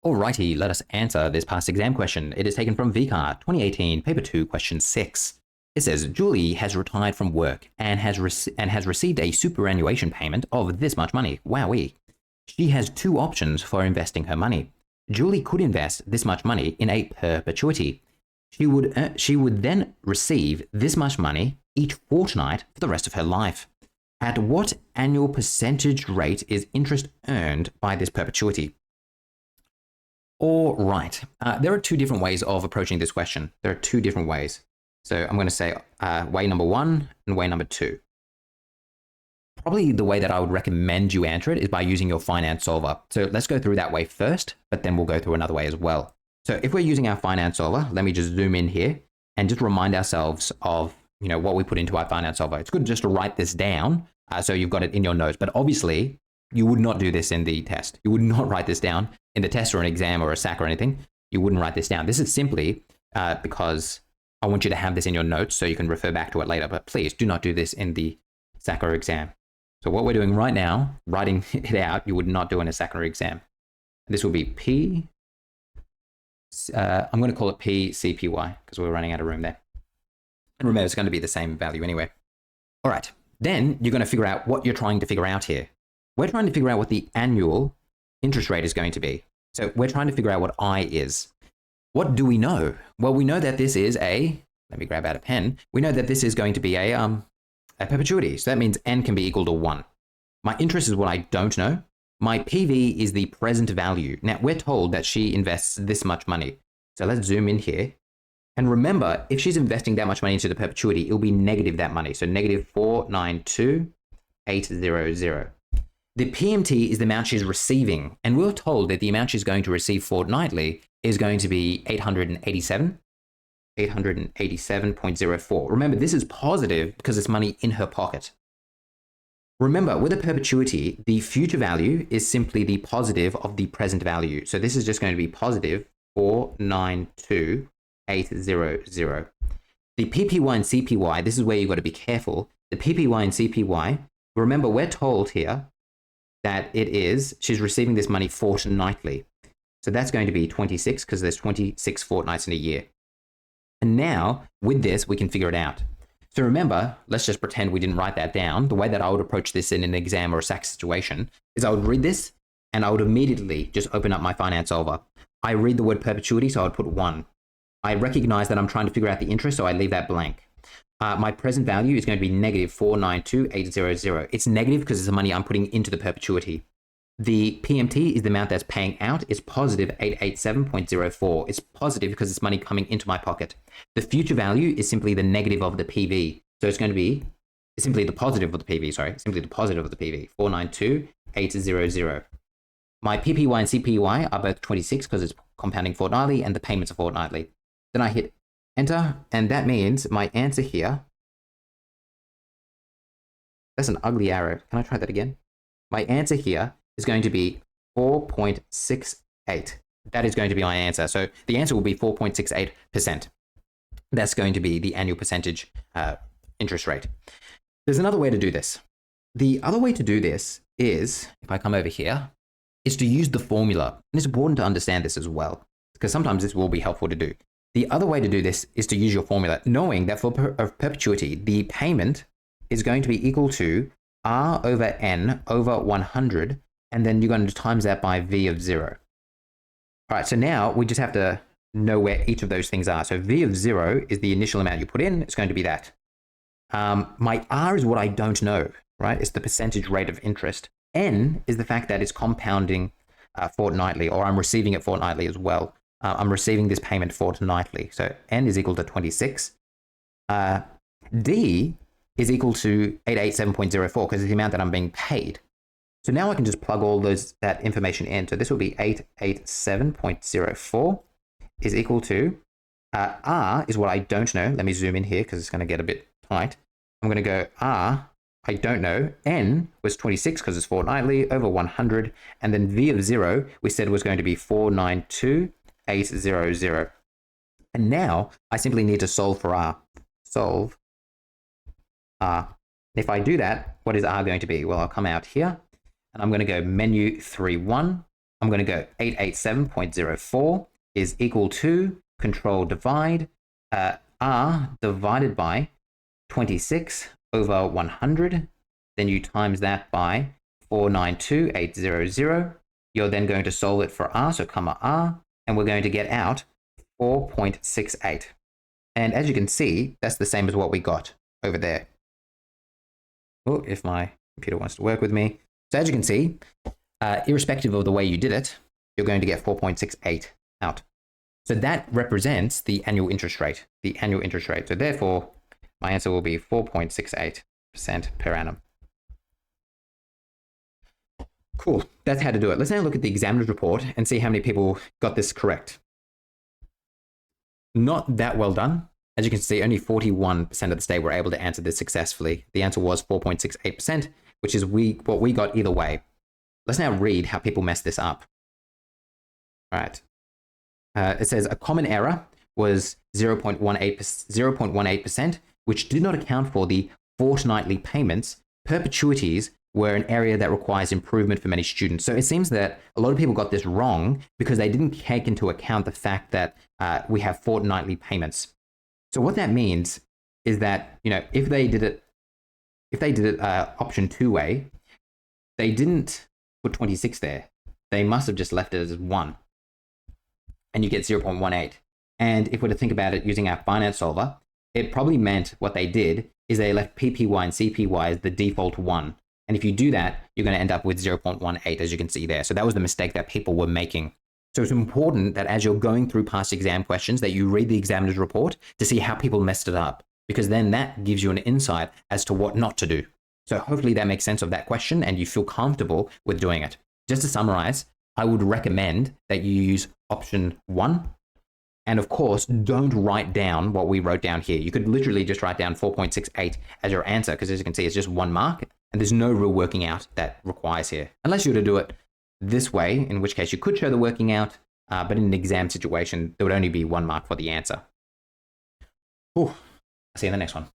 Alrighty, let us answer this past exam question. It is taken from VCAA 2018, paper 2, question 6. It says, Julie has retired from work and has received a superannuation payment of this much money. Wowee. She has two options for investing her money. Julie could invest this much money in a perpetuity. She would then receive this much money each fortnight for the rest of her life. At what annual percentage rate is interest earned by this perpetuity? All right. There are two different ways of approaching this question. There are two different ways. So I'm going to say way number 1 and way number 2. Probably the way that I would recommend you answer it is by using your finance solver. So let's go through that way first, but then we'll go through another way as well. So if we're using our finance solver, let me just zoom in here and just remind ourselves of what we put into our finance solver. It's good just to write this down so you've got it in your notes. But obviously, you would not do this in the test. You would not write this down in the test or an exam or a SAC or anything. You wouldn't write this down. This is simply because I want you to have this in your notes so you can refer back to it later. But please do not do this in the SAC or exam. So what we're doing right now, writing it out, you would not do in a SAC or exam. This will be P. I'm going to call it PCPY because we're running out of room there. And remember, it's going to be the same value anyway. All right. Then you're going to figure out what you're trying to figure out here. We're trying to figure out what the annual interest rate is going to be. So we're trying to figure out what I is. What do we know? Well, we know that this is let me grab out a pen. We know that this is going to be a perpetuity. So that means N can be equal to 1. My interest is what I don't know. My PV is the present value. Now we're told that she invests this much money. So let's zoom in here. And remember, if she's investing that much money into the perpetuity, it'll be negative that money. So negative 492,800. The PMT is the amount she's receiving. And we're told that the amount she's going to receive fortnightly is going to be 887.04. Remember, this is positive because it's money in her pocket. Remember, with a perpetuity, the future value is simply the positive of the present value. So this is just going to be positive 492,800. The PPY and CPY, this is where you've got to be careful. The PPY and CPY, remember, we're told here that she's receiving this money fortnightly. So that's going to be 26 because there's 26 fortnights in a year. And now with this, we can figure it out. So remember, let's just pretend we didn't write that down. The way that I would approach this in an exam or a SAC situation is I would read this and I would immediately just open up my finance solver. I read the word perpetuity, so I would put 1. I recognize that I'm trying to figure out the interest, so I leave that blank. My present value is going to be negative 492,800. It's negative because it's the money I'm putting into the perpetuity. The PMT is the amount that's paying out. It's positive 887.04. It's positive because it's money coming into my pocket. The future value is simply the negative of the PV. So it's going to be simply the positive of the PV, simply the positive of the PV, 492,800. My PPY and CPY are both 26 because it's compounding fortnightly and the payments are fortnightly. Then I hit enter, and that means my answer here, that's an ugly arrow. Can I try that again? My answer here is going to be 4.68. That is going to be my answer. So the answer will be 4.68%. That's going to be the annual percentage interest rate. There's another way to do this. The other way to do this is, if I come over here, is to use the formula. And it's important to understand this as well, because sometimes this will be helpful to do. The other way to do this is to use your formula, knowing that for perpetuity, the payment is going to be equal to R over N over 100, and then you're going to times that by V of 0. All right, so now we just have to know where each of those things are. So V of 0 is the initial amount you put in. It's going to be that. My R is what I don't know, right? It's the percentage rate of interest. N is the fact that it's compounding fortnightly, or I'm receiving it fortnightly as well. I'm receiving this payment fortnightly. So N is equal to 26. D is equal to 887.04 because it's the amount that I'm being paid. So now I can just plug all that information in. So this will be 887.04 is equal to, R is what I don't know. Let me zoom in here because it's going to get a bit tight. I'm going to go R, I don't know. N was 26 because it's fortnightly over 100. And then V of 0, we said was going to be 492,800. And now I simply need to solve for R. Solve R. If I do that, what is R going to be? Well, I'll come out here and I'm going to go menu 3.1. I'm going to go 887.04 is equal to control divide R divided by 26 over 100. Then you times that by 492,800. You're then going to solve it for R, so comma R, and we're going to get out 4.68. And as you can see, that's the same as what we got over there. Oh, if my computer wants to work with me. So as you can see, irrespective of the way you did it, you're going to get 4.68 out. So that represents the annual interest rate, So therefore, my answer will be 4.68% per annum. Cool, that's how to do it. Let's now look at the examiner's report and see how many people got this correct. Not that well done. As you can see, only 41% of the state were able to answer this successfully. The answer was 4.68%, which is what we got either way. Let's now read how people messed this up. All right. It says a common error was 0.18%, which did not account for the fortnightly payments. Perpetuities were an area that requires improvement for many students. So it seems that a lot of people got this wrong because they didn't take into account the fact that we have fortnightly payments. So what that means is that, if they did it option 2A, they didn't put 26 there. They must have just left it as 1. And you get 0.18. And if we're to think about it using our finance solver, it probably meant what they did is they left PPY and CPY as the default 1. And if you do that, you're going to end up with 0.18, as you can see there. So that was the mistake that people were making. So it's important that as you're going through past exam questions, that you read the examiner's report to see how people messed it up, because then that gives you an insight as to what not to do. So hopefully that makes sense of that question and you feel comfortable with doing it. Just to summarize, I would recommend that you use option 1. And of course, don't write down what we wrote down here. You could literally just write down 4.68 as your answer, because as you can see, it's just 1 mark. And there's no real working out that requires here, unless you were to do it this way, in which case you could show the working out, but in an exam situation, there would only be 1 mark for the answer. Ooh, I'll see you in the next one.